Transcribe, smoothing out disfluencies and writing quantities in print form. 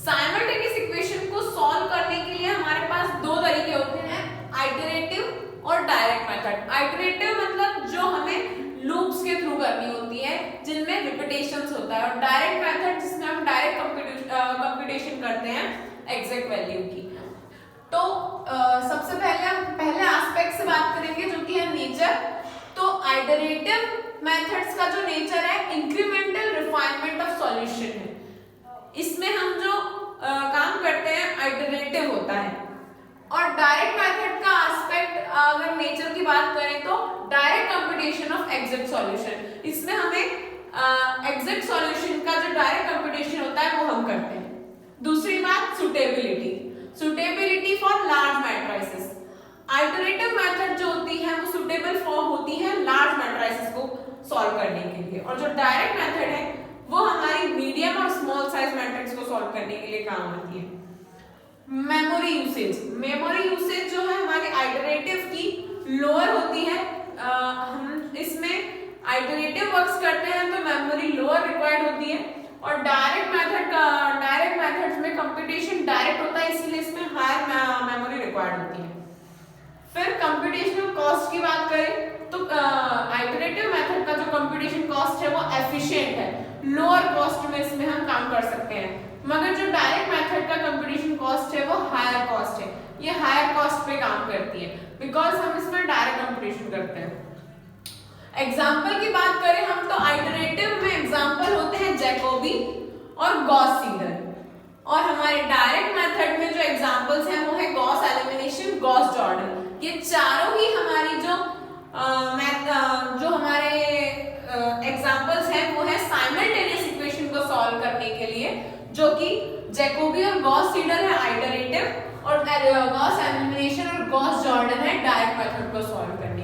Simultaneous equation को solve करने के लिए हमारे पास दो तरीके होते हैं, आइटरेटिव और डायरेक्ट मेथड। आइटरेटिव मतलब जो हमें लूप्स के थ्रू करनी होती है जिनमें रिपीटेशंस होता है, और डायरेक्ट मेथड जिसमें हम डायरेक्ट कंप्यूटेशन करते हैं एग्जैक्ट वैल्यू की। तो सबसे पहले एस्पेक्ट से बात करेंगे जो कि है नेचर। तो आइटरेटिव मेथड्स का जो नेचर है इंक्रीमेंटल रिफाइनमेंट ऑफ सॉल्यूशन है। इसमें हम जो काम करते हैं आइटरेटिव होता है। और डायरेक्ट मेथड का एस्पेक्ट अगर नेचर की बात करें तो direct computation of exact solution, इसमें हमें एग्जैक्ट सॉल्यूशन का जो डायरेक्ट कंप्यूटेशन होता है वो हम करते हैं। दूसरी बात suitability for large matrices. Iterative method जो होती है वो सुटेबल फॉर होती है लार्ज मैट्रिसेस को सॉल्व करने के लिए, और जो डायरेक्ट मेथड है वो हमारी मीडियम और स्मॉल साइज मैट्रिक्स को सॉल्व करने के लिए काम आती है। मेमोरी यूसेज जो है हमारे आइटरेटिव की लोअर होती है। हम इसमें आइटरेटिव वर्क्स करते हैं तो मेमोरी लोअर रिक्वायर्ड होती है, और डायरेक्ट मेथड्स में कंप्यूटेशन डायरेक्ट होता है इसलिए इसमें हायर मेमोरी रिक्वायर्ड होती है। फिर कंप्यूटेशनल कॉस्ट की बात करें तो आइटरेटिव मेथड का जो कंप्यूटेशन कॉस्ट है वो एफिशिएंट है, लोअर कॉस्ट में इसमें हम काम कर सकते हैं। मगर जो डायरेक्ट मेथड का कंप्यूटेशन कॉस्ट है वो हायर कॉस्ट है, ये हायर कॉस्ट पे काम करती है बिकॉज हम इसमें डायरेक्ट कंप्यूटेशन करते हैं। एग्जाम्पल की बात करें हम तो आइटरेटिव में एग्जाम्पल होते हैं जैकोबी और गॉस सीडल, और हमारे डायरेक्ट मेथड में जो एग्जाम्पल्स हैं वो है गॉस एलिमिनेशन, गॉस जॉर्डन। ये चारों ही हमारी जो हमारे एग्जाम्पल्स हैं वो है साइमल्टेनियस इक्वेशन को सॉल्व करने के लिए, जो कि जैकोबी और गॉस सीडल है आइटरेटिव, और गॉस एलिमिनेशन और गॉस जॉर्डन है डायरेक्ट मेथड को सॉल्व करने